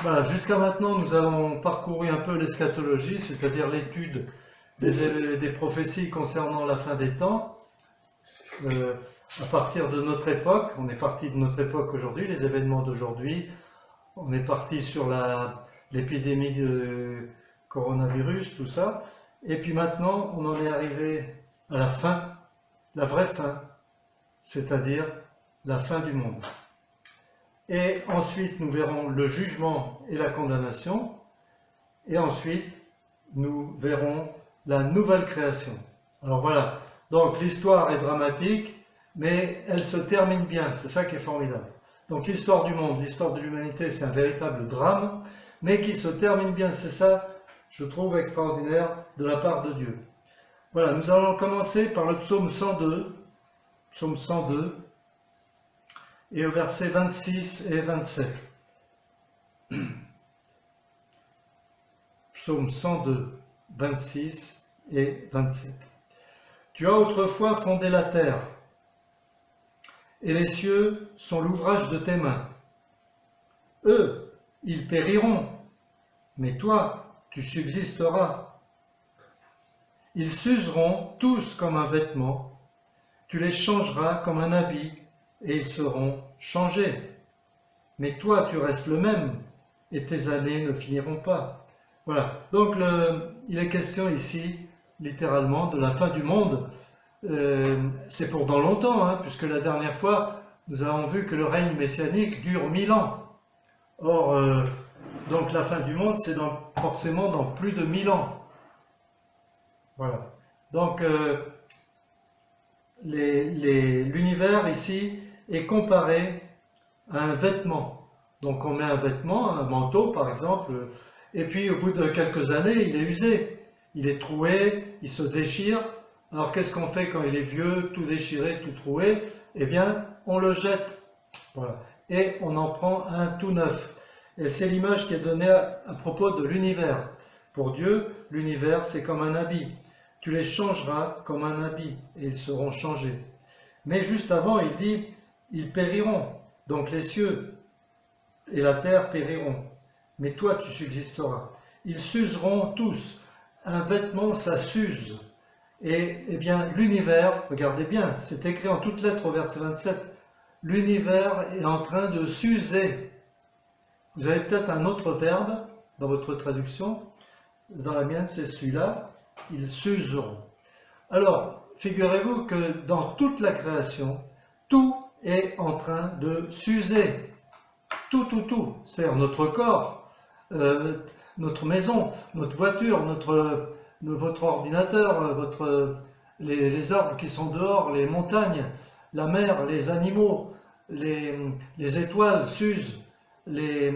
Voilà, jusqu'à maintenant, nous avons parcouru un peu l'eschatologie, c'est-à-dire l'étude des prophéties concernant la fin des temps. À partir de notre époque, on est parti de notre époque aujourd'hui, les événements d'aujourd'hui, on est parti sur l'épidémie de coronavirus, tout ça, et puis maintenant, on en est arrivé à la fin, la vraie fin, c'est-à-dire la fin du monde. Et ensuite, nous verrons le jugement et la condamnation. Et ensuite, nous verrons la nouvelle création. Alors voilà, donc l'histoire est dramatique, mais elle se termine bien, c'est ça qui est formidable. Donc l'histoire du monde, l'histoire de l'humanité, c'est un véritable drame, mais qui se termine bien, c'est ça, je trouve extraordinaire de la part de Dieu. Voilà, nous allons commencer par le psaume 102, et au verset 26 et 27. Psaume 102, 26 et 27. Tu as autrefois fondé la terre, et les cieux sont l'ouvrage de tes mains. Eux, ils périront, mais toi, tu subsisteras. Ils s'useront tous comme un vêtement, tu les changeras comme un habit, et ils seront changés. Mais toi, tu restes le même, et tes années ne finiront pas. Voilà, donc il est question ici, littéralement, de la fin du monde. C'est pour dans longtemps, hein, puisque la dernière fois, nous avons vu que le règne messianique dure 1000 ans. Or, donc la fin du monde, c'est forcément dans plus de 1000 ans. Voilà. Donc, l'univers ici est comparé à un vêtement. Donc on met un vêtement, un manteau par exemple, et puis au bout de quelques années, il est usé, il est troué, il se déchire. Alors qu'est-ce qu'on fait quand il est vieux, tout déchiré, tout troué? Eh bien, on le jette. Voilà. Et on en prend un tout neuf. Et c'est l'image qui est donnée à propos de l'univers. Pour Dieu, l'univers, c'est comme un habit. Tu les changeras comme un habit, et ils seront changés. Mais juste avant, il dit, ils périront. Donc les cieux et la terre périront. Mais toi, tu subsisteras. Ils s'useront tous. Un vêtement, ça s'use. Et eh bien, l'univers, regardez bien, c'est écrit en toutes lettres au verset 27, l'univers est en train de s'user. Vous avez peut-être un autre verbe dans votre traduction. Dans la mienne, c'est celui-là. Ils s'useront. Alors, figurez-vous que dans toute la création, tout est en train de s'user. Tout. C'est-à-dire notre corps, notre maison, notre voiture, votre ordinateur, les arbres qui sont dehors, les montagnes, la mer, les animaux, les étoiles s'usent, les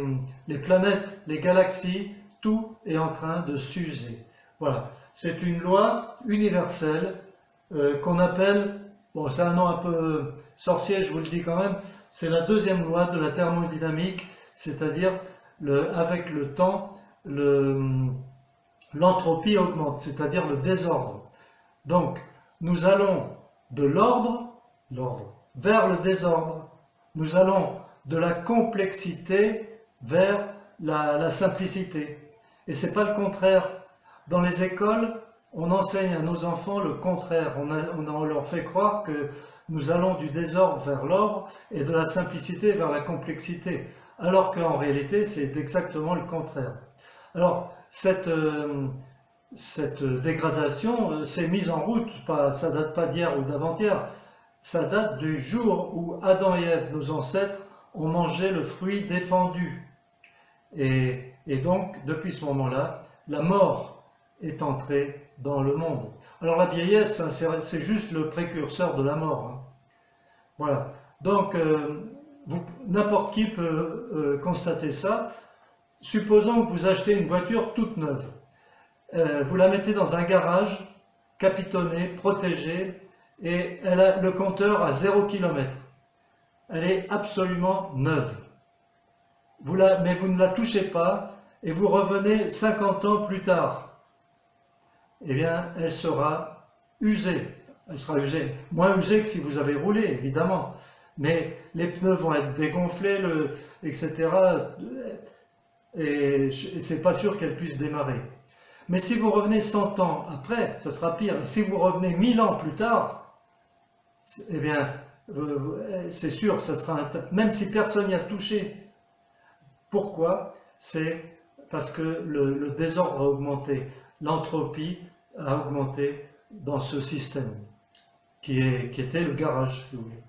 planètes, les galaxies, tout est en train de s'user. Voilà, c'est une loi universelle qu'on appelle, bon c'est un nom un peu sorcier, je vous le dis quand même, c'est la deuxième loi de la thermodynamique, c'est-à-dire avec le temps, l'entropie augmente, c'est-à-dire le désordre. Donc, nous allons de l'ordre vers le désordre. Nous allons de la complexité vers la simplicité. Et c'est pas le contraire. Dans les écoles, on enseigne à nos enfants le contraire. On leur fait croire que nous allons du désordre vers l'ordre et de la simplicité vers la complexité. Alors qu'en réalité, c'est exactement le contraire. Alors, cette dégradation s'est mise en route, ça ne date pas d'hier ou d'avant-hier, ça date du jour où Adam et Ève, nos ancêtres, ont mangé le fruit défendu. Et donc, depuis ce moment-là, la mort est entrée dans le monde. Alors la vieillesse, hein, c'est juste le précurseur de la mort. Hein. Voilà. Donc, n'importe qui peut constater ça. Supposons que vous achetez une voiture toute neuve. Vous la mettez dans un garage, capitonné, protégé, et elle a le compteur à 0 km. Elle est absolument neuve. Mais vous ne la touchez pas, et vous revenez 50 ans plus tard. Eh bien, elle sera usée. Elle sera usée. Moins usée que si vous avez roulé, évidemment. Mais les pneus vont être dégonflés, etc. et c'est pas sûr qu'elle puisse démarrer. Mais si vous revenez 100 ans après, ça sera pire. Si vous revenez 1000 ans plus tard, eh bien, c'est sûr, ça sera même si personne n'y a touché. Pourquoi? C'est parce que le désordre a augmenté, l'entropie a augmenté dans ce système qui était le garage, si vous voulez.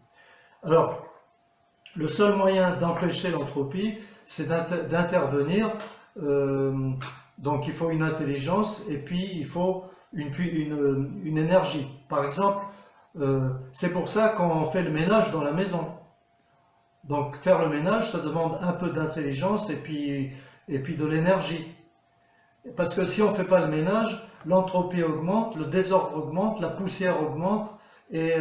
Alors, le seul moyen d'empêcher l'entropie, c'est d'intervenir. Donc il faut une intelligence et puis il faut une énergie. Par exemple, c'est pour ça qu'on fait le ménage dans la maison. Donc faire le ménage, ça demande un peu d'intelligence et puis de l'énergie. Parce que si on ne fait pas le ménage, l'entropie augmente, le désordre augmente, la poussière augmente et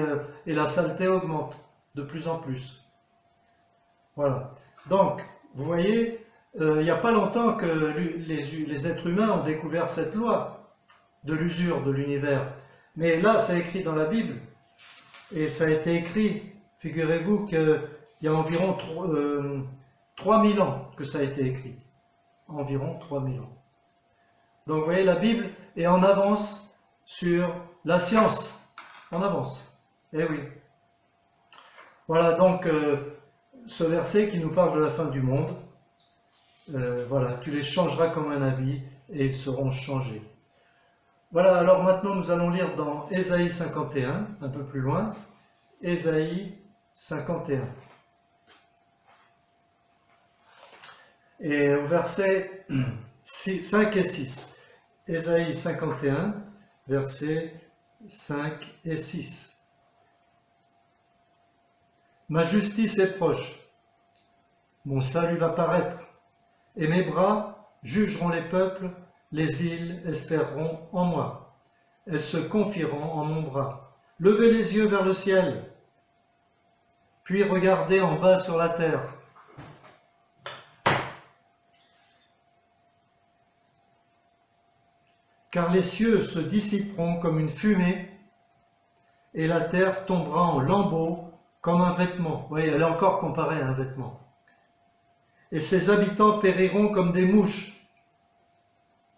la saleté augmente de plus en plus. Voilà. Donc, vous voyez, il n'y a pas longtemps que les êtres humains ont découvert cette loi de l'usure de l'univers. Mais là, c'est écrit dans la Bible. Et ça a été écrit, figurez-vous qu'il y a environ 3000 ans que ça a été écrit. Environ 3000 ans. Donc, vous voyez, la Bible est en avance sur la science. En avance. Eh oui. Voilà, donc, ce verset qui nous parle de la fin du monde. Voilà, tu les changeras comme un habit et ils seront changés. Voilà, alors maintenant nous allons lire dans Ésaïe 51, un peu plus loin. Ésaïe 51. Et au verset 5 et 6. Ésaïe 51, versets 5 et 6. Ma justice est proche, mon salut va paraître, et mes bras jugeront les peuples, les îles espéreront en moi. Elles se confieront en mon bras. Levez les yeux vers le ciel, puis regardez en bas sur la terre. Car les cieux se dissiperont comme une fumée, et la terre tombera en lambeaux comme un vêtement. Vous voyez, elle est encore comparée à un vêtement. Et ses habitants périront comme des mouches.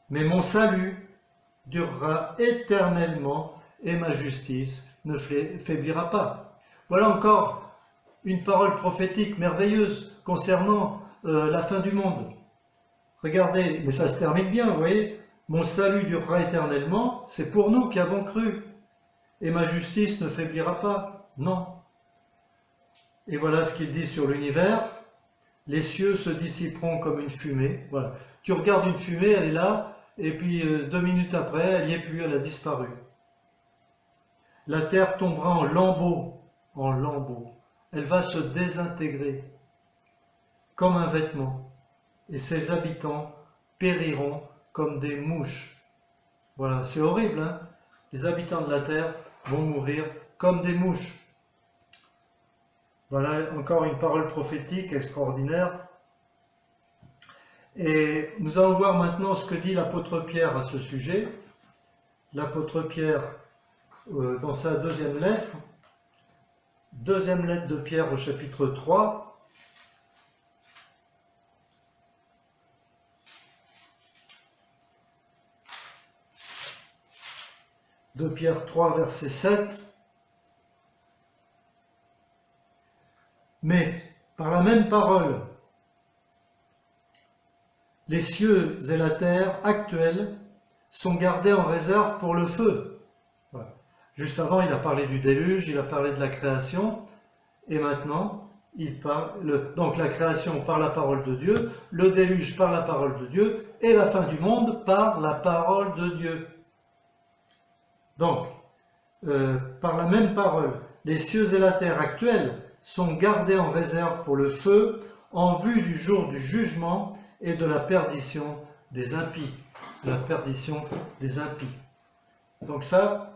Mais mon salut durera éternellement et ma justice ne faiblira pas. Voilà encore une parole prophétique merveilleuse concernant la fin du monde. Regardez, mais ça se termine bien, vous voyez. Mon salut durera éternellement, c'est pour nous qui avons cru. Et ma justice ne faiblira pas. Non. Et voilà ce qu'il dit sur l'univers. Les cieux se dissiperont comme une fumée. Voilà. Tu regardes une fumée, elle est là, et puis 2 minutes après, elle n'y est plus, elle a disparu. La terre tombera en lambeaux, en lambeaux. Elle va se désintégrer comme un vêtement, et ses habitants périront comme des mouches. Voilà, c'est horrible, hein? Les habitants de la terre vont mourir comme des mouches. Voilà encore une parole prophétique extraordinaire. Et nous allons voir maintenant ce que dit l'apôtre Pierre à ce sujet. L'apôtre Pierre, dans sa deuxième lettre de Pierre au chapitre 3, de Pierre 3, verset 7. Mais par la même parole, les cieux et la terre actuels sont gardés en réserve pour le feu. Voilà. Juste avant, il a parlé du déluge, il a parlé de la création, et maintenant, il parle, donc la création par la parole de Dieu, le déluge par la parole de Dieu, et la fin du monde par la parole de Dieu. Donc, par la même parole, les cieux et la terre actuels sont gardés en réserve pour le feu, en vue du jour du jugement et de la perdition des impies. De la perdition des impies. Donc ça,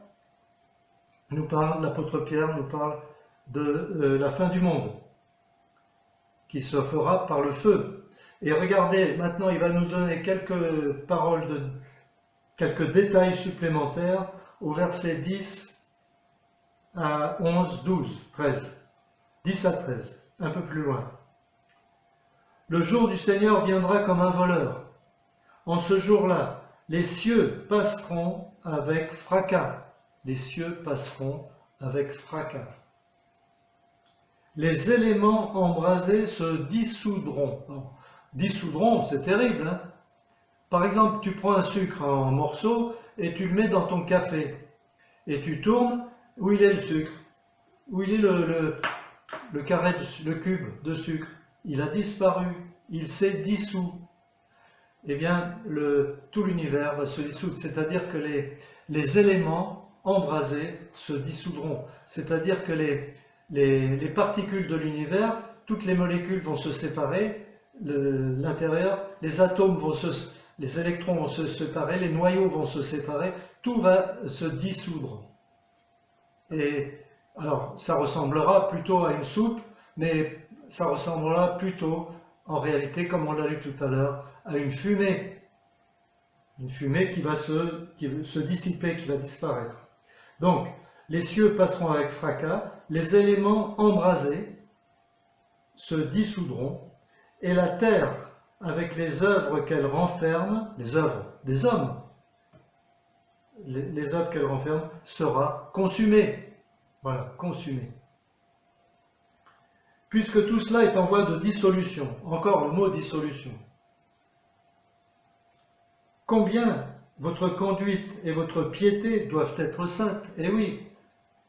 l'apôtre Pierre nous parle de la fin du monde, qui se fera par le feu. Et regardez, maintenant il va nous donner quelques paroles, quelques détails supplémentaires au verset 10 à 11, 12, 13. 10 à 13, un peu plus loin. Le jour du Seigneur viendra comme un voleur. En ce jour-là, les cieux passeront avec fracas. Les cieux passeront avec fracas. Les éléments embrasés se dissoudront. Alors, dissoudront, c'est terrible, hein? Par exemple, tu prends un sucre en morceaux et tu le mets dans ton café. Et tu tournes, où il est le sucre? Où il est le carré, le cube de sucre? Il a disparu, il s'est dissous. Eh bien, tout l'univers va se dissoudre, c'est-à-dire que les éléments embrasés se dissoudront. C'est-à-dire que les particules de l'univers, toutes les molécules vont se séparer, l'intérieur, les atomes les électrons vont se séparer, les noyaux vont se séparer, tout va se dissoudre. Et alors, ça ressemblera plutôt à une soupe, mais ça ressemblera plutôt, en réalité, comme on l'a lu tout à l'heure, à une fumée. Une fumée qui va se dissiper, qui va disparaître. Donc, les cieux passeront avec fracas, les éléments embrasés se dissoudront, et la terre, avec les œuvres qu'elle renferme, les œuvres des hommes, les œuvres qu'elle renferme, sera consumée. Voilà, consumée. Puisque tout cela est en voie de dissolution, encore le mot dissolution. Combien votre conduite et votre piété doivent être saintes? Eh oui,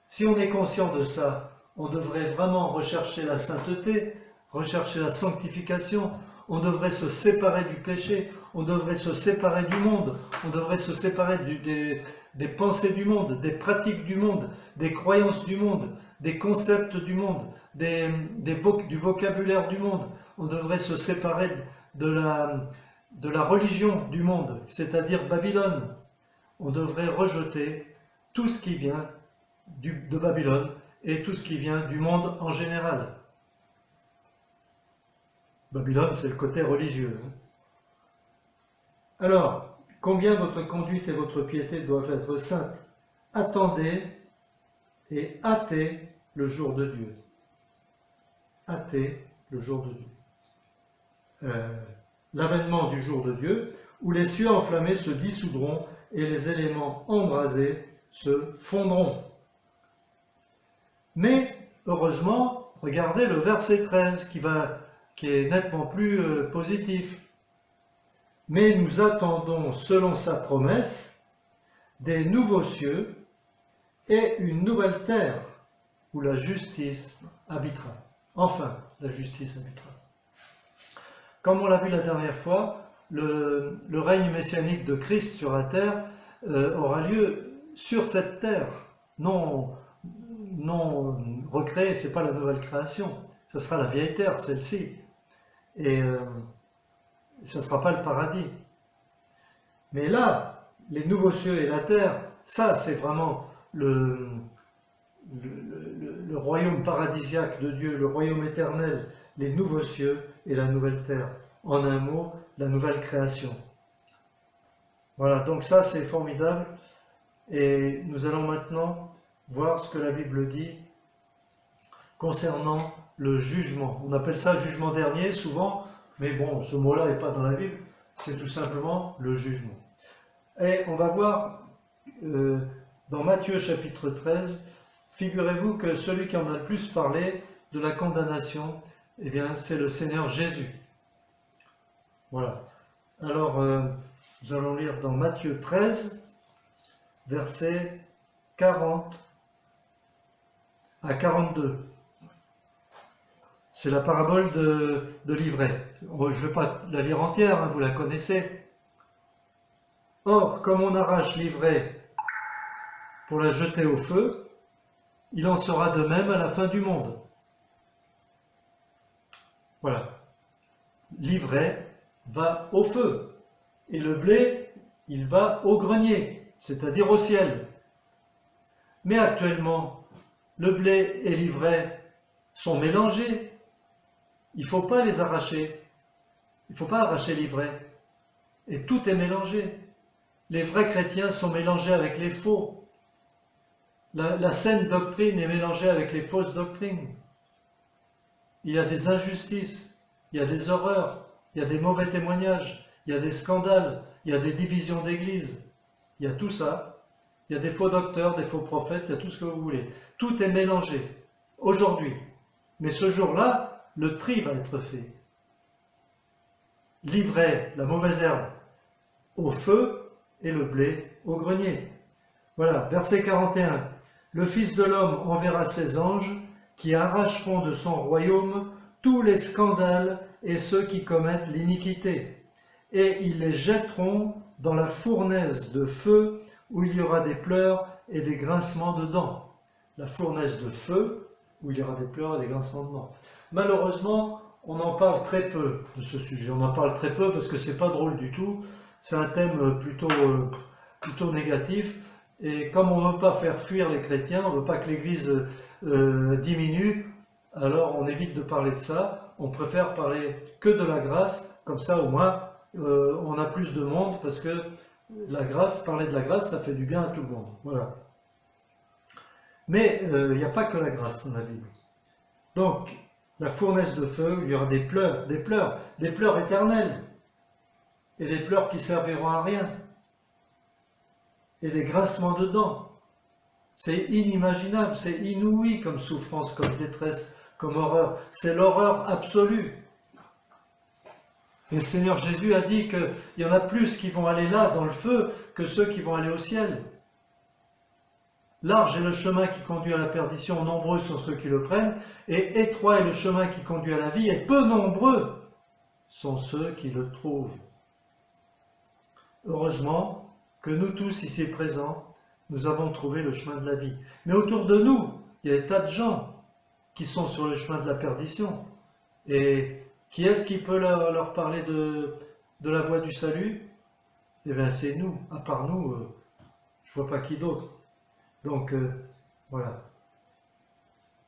si on est conscient de ça, on devrait vraiment rechercher la sainteté, rechercher la sanctification, on devrait se séparer du péché, on devrait se séparer du monde, on devrait se séparer des pensées du monde, des pratiques du monde, des croyances du monde, des concepts du monde, du vocabulaire du monde. On devrait se séparer de la religion du monde, c'est-à-dire Babylone. On devrait rejeter tout ce qui vient de Babylone et tout ce qui vient du monde en général. Babylone, c'est le côté religieux. Alors, combien votre conduite et votre piété doivent être saintes? Attendez et hâtez le jour de Dieu. Hâtez le jour de Dieu. L'avènement du jour de Dieu, où les cieux enflammés se dissoudront et les éléments embrasés se fondront. Mais, heureusement, regardez le verset 13 qui est nettement plus positif. Mais nous attendons, selon sa promesse, des nouveaux cieux et une nouvelle terre où la justice habitera. Enfin, la justice habitera. Comme on l'a vu la dernière fois, le règne messianique de Christ sur la terre aura lieu sur cette terre, non recréée, ce n'est pas la nouvelle création, ce sera la vieille terre, celle-ci. Et ce ne sera pas le paradis. Mais là, les nouveaux cieux et la terre, ça c'est vraiment le royaume paradisiaque de Dieu, le royaume éternel, les nouveaux cieux et la nouvelle terre. En un mot, la nouvelle création. Voilà, donc ça c'est formidable. Et nous allons maintenant voir ce que la Bible dit concernant le jugement. On appelle ça jugement dernier souvent, mais bon, ce mot-là n'est pas dans la Bible, c'est tout simplement le jugement. Et on va voir dans Matthieu chapitre 13, figurez-vous que celui qui en a le plus parlé de la condamnation, eh bien, c'est le Seigneur Jésus. Voilà. Alors, nous allons lire dans Matthieu 13, versets 40 à 42. C'est la parabole de l'ivraie. Je ne vais pas la lire entière, hein, vous la connaissez. Or, comme on arrache l'ivraie pour la jeter au feu, il en sera de même à la fin du monde. Voilà. L'ivraie va au feu, et le blé, il va au grenier, c'est-à-dire au ciel. Mais actuellement, le blé et l'ivraie sont mélangés. Il ne faut pas les arracher. Il ne faut pas arracher l'ivraie. Et tout est mélangé. Les vrais chrétiens sont mélangés avec les faux. La saine doctrine est mélangée avec les fausses doctrines. Il y a des injustices. il y a des horreurs, il y a des mauvais témoignages, il y a des scandales, il y a des divisions d'église, il y a tout ça, il y a des faux docteurs, des faux prophètes, il y a tout ce que vous voulez. Tout est mélangé aujourd'hui. Mais ce jour-là, le tri va être fait. Livrez la mauvaise herbe au feu et le blé au grenier. Voilà, verset 41. Le Fils de l'homme enverra ses anges qui arracheront de son royaume tous les scandales et ceux qui commettent l'iniquité. Et ils les jetteront dans la fournaise de feu où il y aura des pleurs et des grincements de dents. La fournaise de feu où il y aura des pleurs et des grincements de dents. Malheureusement, on en parle très peu de ce sujet. On en parle très peu parce que c'est pas drôle du tout. C'est un thème plutôt négatif. Et comme on ne veut pas faire fuir les chrétiens, on ne veut pas que l'Église diminue, alors on évite de parler de ça. On préfère parler que de la grâce. Comme ça, au moins, on a plus de monde parce que la grâce, parler de la grâce, ça fait du bien à tout le monde. Voilà. Mais il n'y a pas que la grâce dans la Bible. Donc, la fournaise de feu, il y aura des pleurs éternels, et des pleurs qui serviront à rien, et des grincements de dents. C'est inimaginable, c'est inouï comme souffrance, comme détresse, comme horreur. C'est l'horreur absolue. Et le Seigneur Jésus a dit qu'il y en a plus qui vont aller là, dans le feu, que ceux qui vont aller au ciel. Large est le chemin qui conduit à la perdition, nombreux sont ceux qui le prennent, et étroit est le chemin qui conduit à la vie, et peu nombreux sont ceux qui le trouvent. Heureusement que nous tous ici présents, nous avons trouvé le chemin de la vie. Mais autour de nous, il y a des tas de gens qui sont sur le chemin de la perdition. Et qui est-ce qui peut leur parler de la voie du salut? Eh bien, c'est nous. À part nous, je ne vois pas qui d'autre. Donc, voilà.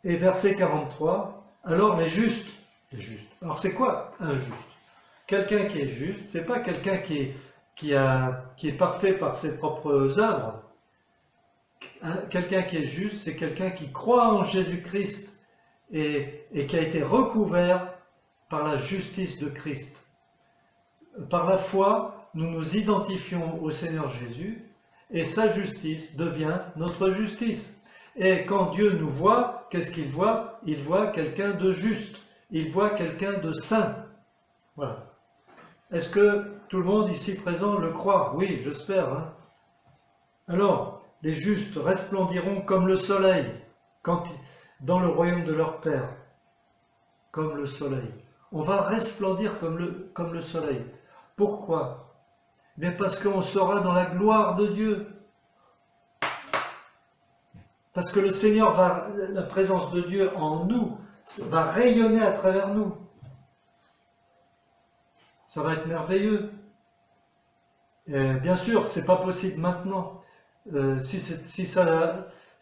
Et verset 43, alors les justes. Alors, c'est quoi un juste? Quelqu'un qui est juste, c'est pas quelqu'un qui est parfait par ses propres œuvres. Quelqu'un qui est juste, c'est quelqu'un qui croit en Jésus-Christ et qui a été recouvert par la justice de Christ. Par la foi, nous nous identifions au Seigneur Jésus et sa justice devient notre justice. Et quand Dieu nous voit, qu'est-ce qu'il voit? Il voit quelqu'un de juste, il voit quelqu'un de saint. Voilà. Est-ce que tout le monde ici présent le croit? Oui, j'espère. Hein? Alors, les justes resplendiront comme le soleil dans le royaume de leur Père. Comme le soleil. On va resplendir comme le soleil. Pourquoi? Mais parce qu'on sera dans la gloire de Dieu. Parce que le Seigneur la présence de Dieu en nous va rayonner à travers nous. Ça va être merveilleux. Et bien sûr, c'est pas possible maintenant. Si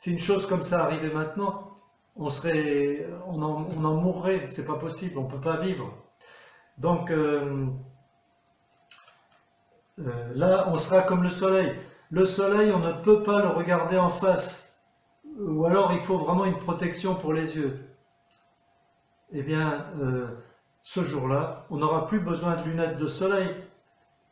une chose comme ça arrivait maintenant, on en mourrait. C'est pas possible. On peut pas vivre. Donc là, on sera comme le soleil. Le soleil, on ne peut pas le regarder en face. Ou alors, il faut vraiment une protection pour les yeux. Eh bien, ce jour-là, on n'aura plus besoin de lunettes de soleil,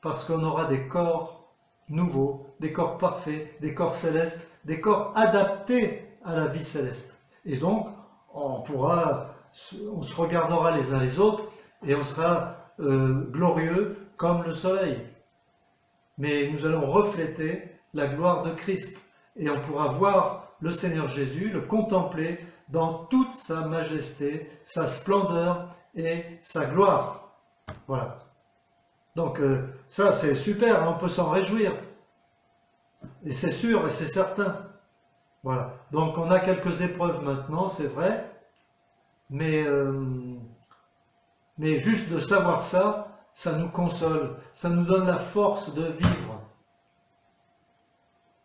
parce qu'on aura des corps nouveaux, des corps parfaits, des corps célestes, des corps adaptés à la vie céleste. Et donc, on se regardera les uns les autres, et on sera glorieux comme le soleil. Mais nous allons refléter la gloire de Christ, et on pourra voir le Seigneur Jésus, le contempler dans toute sa majesté, sa splendeur et sa gloire. Voilà. Donc ça c'est super, on peut s'en réjouir. Et c'est sûr et c'est certain. Voilà. Donc on a quelques épreuves maintenant, c'est vrai, mais juste de savoir ça, ça nous console, ça nous donne la force de vivre.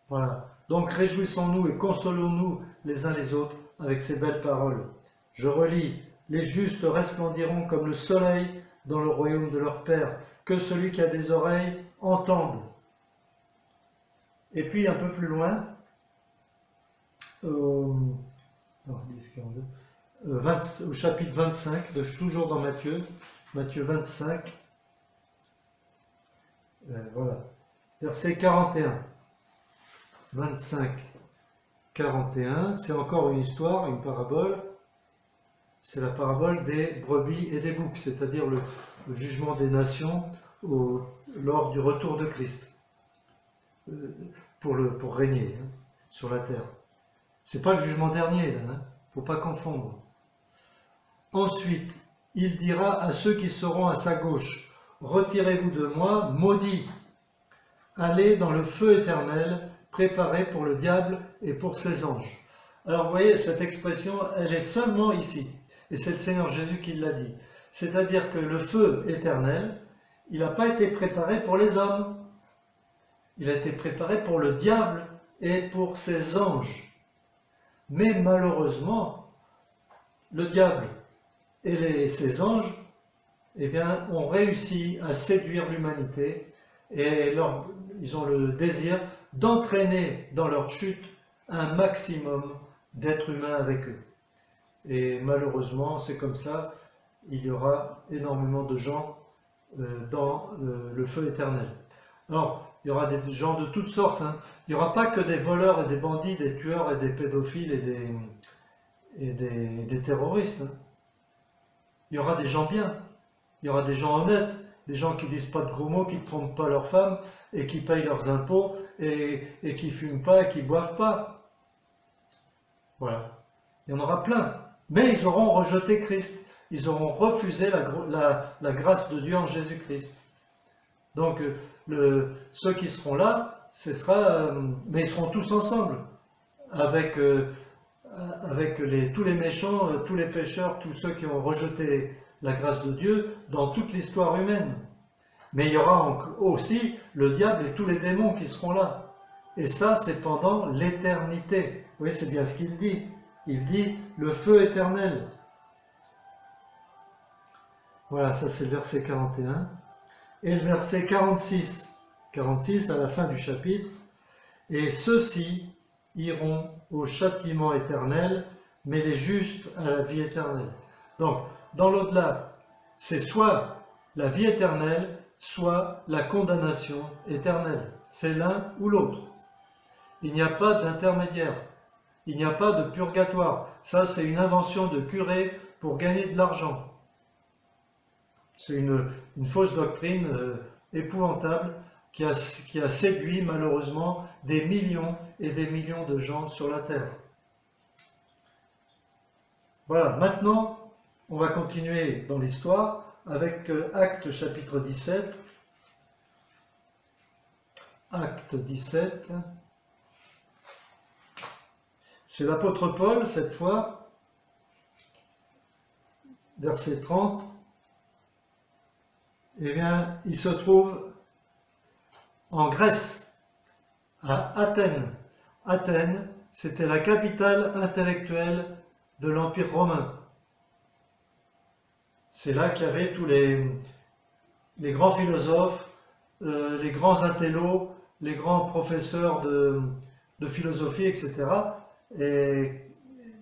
Voilà. Donc réjouissons-nous et consolons-nous les uns les autres avec ces belles paroles. Je relis, les justes resplendiront comme le soleil dans le royaume de leur Père. Que celui qui a des oreilles entende. Et puis un peu plus loin, au chapitre 25, toujours dans Matthieu, Matthieu 25, voilà, verset 41. 25, 41, c'est encore une histoire, une parabole. C'est la parabole des brebis et des boucs, c'est-à-dire le jugement des nations lors du retour de Christ, pour régner sur la terre. C'est pas le jugement dernier, là, faut pas confondre. Ensuite, il dira à ceux qui seront à sa gauche, retirez-vous de moi, maudits, allez dans le feu éternel, préparé pour le diable et pour ses anges. Alors vous voyez, cette expression, elle est seulement ici. Et c'est le Seigneur Jésus qui l'a dit. C'est-à-dire que le feu éternel, il n'a pas été préparé pour les hommes. Il a été préparé pour le diable et pour ses anges. Mais malheureusement, le diable et ses anges, eh bien, ont réussi à séduire l'humanité et ils ont le désir d'entraîner dans leur chute un maximum d'êtres humains avec eux. Et malheureusement, c'est comme ça, il y aura énormément de gens dans le feu éternel. Alors, il y aura des gens de toutes sortes. Il n'y aura pas que des voleurs et des bandits, des tueurs et des pédophiles et des terroristes. Il y aura des gens bien, il y aura des gens honnêtes, des gens qui ne disent pas de gros mots, qui ne trompent pas leurs femmes et qui payent leurs impôts et qui ne fument pas et qui ne boivent pas. Voilà. Il y en aura plein. Mais ils auront rejeté Christ. Ils auront refusé la grâce de Dieu en Jésus-Christ. Donc, ceux qui seront là, mais ils seront tous ensemble, avec tous les méchants, tous les pécheurs, tous ceux qui ont rejeté la grâce de Dieu dans toute l'histoire humaine. Mais il y aura aussi le diable et tous les démons qui seront là. Et ça, c'est pendant l'éternité. Oui, c'est bien ce qu'il dit. Il dit le feu éternel. Voilà, ça c'est le verset 41. Et le verset 46. 46 à la fin du chapitre. Et ceux-ci iront au châtiment éternel, mais les justes à la vie éternelle. Donc, dans l'au-delà, c'est soit la vie éternelle, soit la condamnation éternelle. C'est l'un ou l'autre. Il n'y a pas d'intermédiaire. Il n'y a pas de purgatoire. Ça, c'est une invention de curé pour gagner de l'argent. C'est une fausse doctrine épouvantable qui a séduit malheureusement des millions et des millions de gens sur la terre. Voilà, maintenant, on va continuer dans l'histoire avec Actes chapitre 17. Acte 17. C'est l'apôtre Paul, cette fois, verset 30. Eh bien, il se trouve en Grèce, à Athènes. Athènes, c'était la capitale intellectuelle de l'Empire romain. C'est là qu'il y avait tous les grands philosophes, les grands intellos, les grands professeurs de philosophie, etc. Et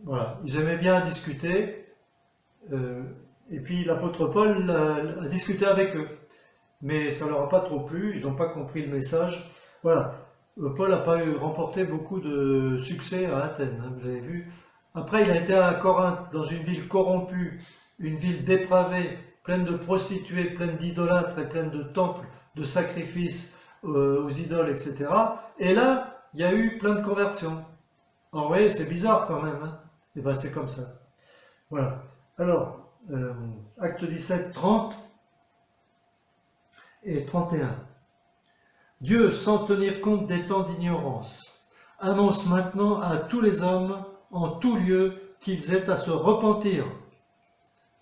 voilà, ils aimaient bien discuter. Et puis l'apôtre Paul a discuté avec eux. Mais ça ne leur a pas trop plu, ils n'ont pas compris le message. Voilà, Paul n'a pas remporté beaucoup de succès à Athènes, vous avez vu. Après, il a été à Corinthe, dans une ville corrompue, une ville dépravée, pleine de prostituées, pleine d'idolâtres et pleine de temples, de sacrifices aux idoles, etc. Et là, il y a eu plein de conversions. Alors, vous voyez, c'est bizarre quand même. Et bien, c'est comme ça. Voilà. Alors, Acte 17, 30 et 31. Dieu, sans tenir compte des temps d'ignorance, annonce maintenant à tous les hommes en tout lieu qu'ils aient à se repentir.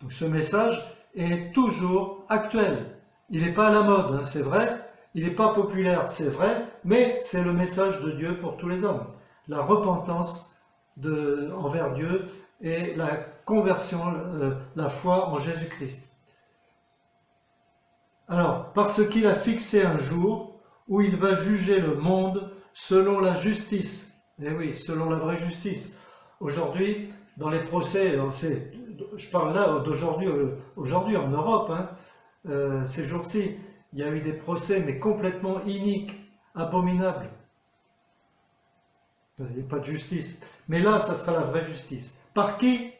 Donc ce message est toujours actuel. Il n'est pas à la mode, c'est vrai. Il n'est pas populaire, c'est vrai. Mais c'est le message de Dieu pour tous les hommes. La repentance envers Dieu et la conversion, la foi en Jésus-Christ. Alors, parce qu'il a fixé un jour où il va juger le monde selon la justice. Eh oui, selon la vraie justice. Aujourd'hui, dans les procès, c'est je parle là d'aujourd'hui, aujourd'hui en Europe, hein, ces jours-ci, il y a eu des procès, mais complètement iniques, abominables. Il n'y a pas de justice. Mais là, ça sera la vraie justice. Par qui?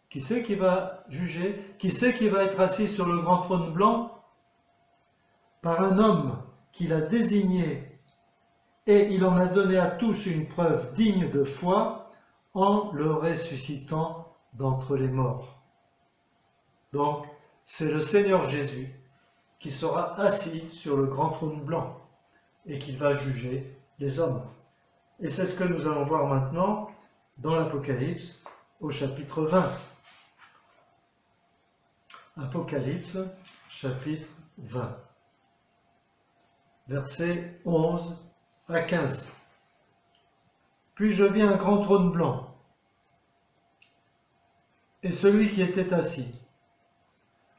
Qui c'est qui va juger? Qui c'est qui va être assis sur le grand trône blanc? Par un homme qu'il a désigné, et il en a donné à tous une preuve digne de foi en le ressuscitant d'entre les morts. Donc, c'est le Seigneur Jésus qui sera assis sur le grand trône blanc et qui va juger les hommes. Et c'est ce que nous allons voir maintenant dans l'Apocalypse au chapitre 20. Apocalypse, chapitre 20, versets 11 à 15. Puis je vis un grand trône blanc, et celui qui était assis,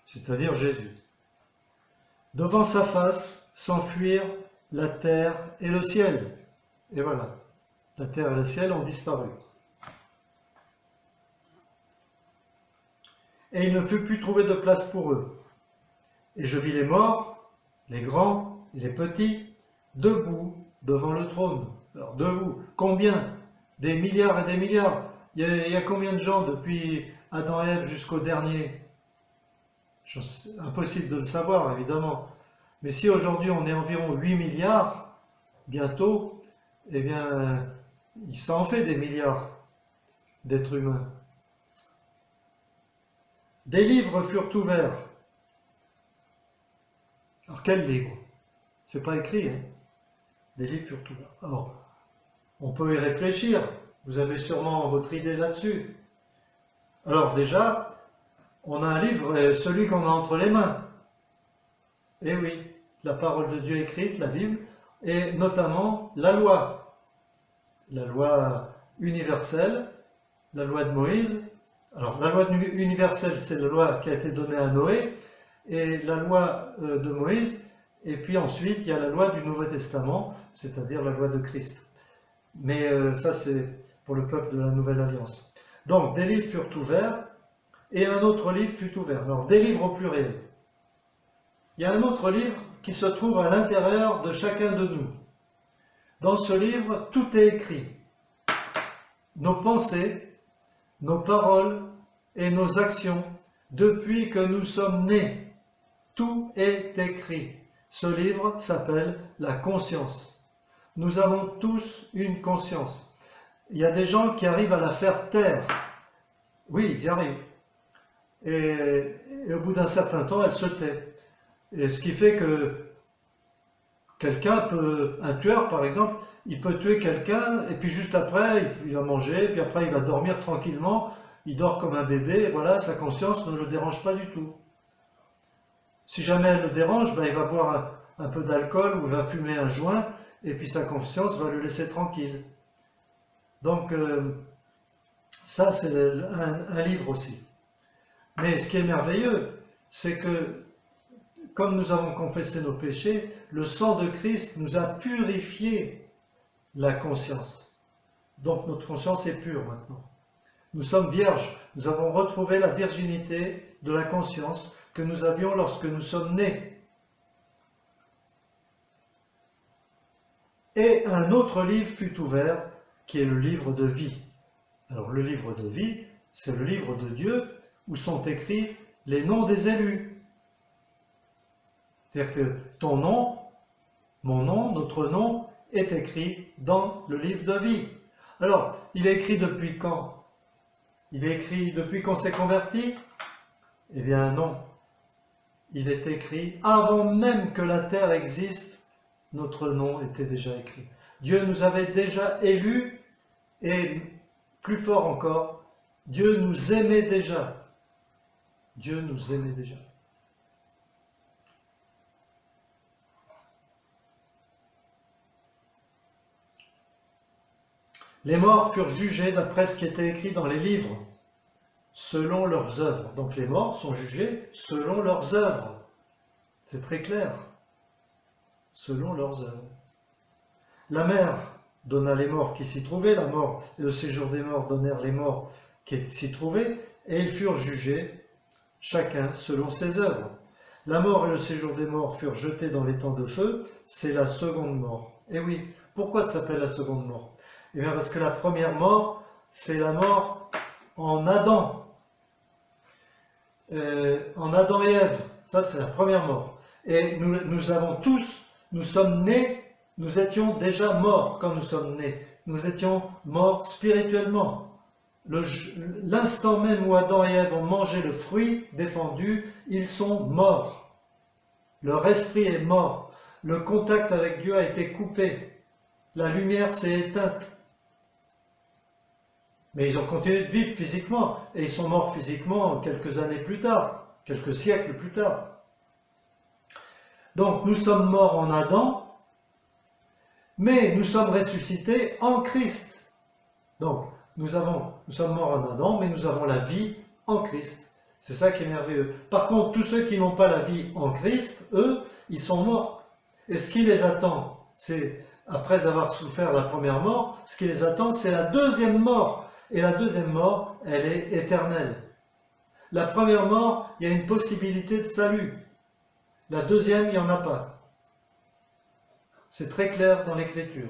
c'est-à-dire Jésus. Devant sa face s'enfuirent la terre et le ciel. Et voilà, la terre et le ciel ont disparu. Et il ne fut plus trouvé de place pour eux. Et je vis les morts, les grands et les petits, debout devant le trône. Alors debout, combien? Des milliards et des milliards. Il y a combien de gens depuis Adam et Ève jusqu'au dernier? Impossible de le savoir, évidemment. Mais si aujourd'hui on est environ 8 milliards, bientôt, eh bien, il s'en fait des milliards d'êtres humains. Des livres furent ouverts. Alors quels livres? C'est pas écrit, hein? Des livres furent ouverts. Alors, on peut y réfléchir. Vous avez sûrement votre idée là-dessus. Alors déjà, on a un livre, celui qu'on a entre les mains. Eh oui, la parole de Dieu écrite, la Bible, et notamment la loi universelle, la loi de Moïse. Alors la loi universelle, c'est la loi qui a été donnée à Noé, et la loi de Moïse, et puis ensuite il y a la loi du Nouveau Testament, c'est-à-dire la loi de Christ. Mais ça c'est pour le peuple de la Nouvelle Alliance. Donc des livres furent ouverts, et un autre livre fut ouvert. Alors des livres au pluriel. Il y a un autre livre qui se trouve à l'intérieur de chacun de nous. Dans ce livre, tout est écrit. Nos pensées, nos paroles et nos actions, depuis que nous sommes nés. Tout est écrit. Ce livre s'appelle la conscience. Nous avons tous une conscience. Il y a des gens qui arrivent à la faire taire. Oui, ils y arrivent. Et au bout d'un certain temps, elle se tait. Et ce qui fait que un tueur par exemple, il peut tuer quelqu'un et puis juste après, il va manger, puis après il va dormir tranquillement, il dort comme un bébé, et voilà, sa conscience ne le dérange pas du tout. Si jamais elle le dérange, ben, il va boire un peu d'alcool ou il va fumer un joint, et puis sa conscience va le laisser tranquille. Donc ça c'est un livre aussi. Mais ce qui est merveilleux, c'est que comme nous avons confessé nos péchés, le sang de Christ nous a purifié la conscience. Donc notre conscience est pure maintenant. Nous sommes vierges, nous avons retrouvé la virginité de la conscience que nous avions lorsque nous sommes nés. Et un autre livre fut ouvert, qui est le livre de vie. Alors le livre de vie, c'est le livre de Dieu où sont écrits les noms des élus. C'est-à-dire que ton nom, mon nom, notre nom est écrit dans le livre de vie. Alors, il est écrit depuis quand? Il est écrit depuis qu'on s'est converti? Eh bien non. Il est écrit avant même que la terre existe, notre nom était déjà écrit. Dieu nous avait déjà élus et plus fort encore, Dieu nous aimait déjà. Dieu nous aimait déjà. Les morts furent jugés d'après ce qui était écrit dans les livres, selon leurs œuvres. Donc les morts sont jugés selon leurs œuvres. C'est très clair. Selon leurs œuvres. La mer donna les morts qui s'y trouvaient, la mort et le séjour des morts donnèrent les morts qui s'y trouvaient, et ils furent jugés, chacun selon ses œuvres. La mort et le séjour des morts furent jetés dans les temps de feu, c'est la seconde mort. Et oui, pourquoi ça s'appelle la seconde mort? Eh bien parce que la première mort, c'est la mort en Adam. En Adam et Ève, ça c'est la première mort. Et nous avons tous, nous sommes nés, nous étions déjà morts quand nous sommes nés. Nous étions morts spirituellement. L'instant même où Adam et Ève ont mangé le fruit défendu, ils sont morts. Leur esprit est mort. Le contact avec Dieu a été coupé. La lumière s'est éteinte. Mais ils ont continué de vivre physiquement, et ils sont morts physiquement quelques années plus tard, quelques siècles plus tard. Donc nous sommes morts en Adam, mais nous sommes ressuscités en Christ. Donc nous sommes morts en Adam, mais nous avons la vie en Christ. C'est ça qui est merveilleux. Par contre, tous ceux qui n'ont pas la vie en Christ, eux, ils sont morts. Et ce qui les attend, c'est, après avoir souffert la première mort, ce qui les attend, c'est la deuxième mort. Et la deuxième mort, elle est éternelle. La première mort, il y a une possibilité de salut. La deuxième, il n'y en a pas. C'est très clair dans l'Écriture.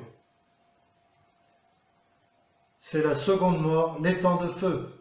C'est la seconde mort, les temps de feu.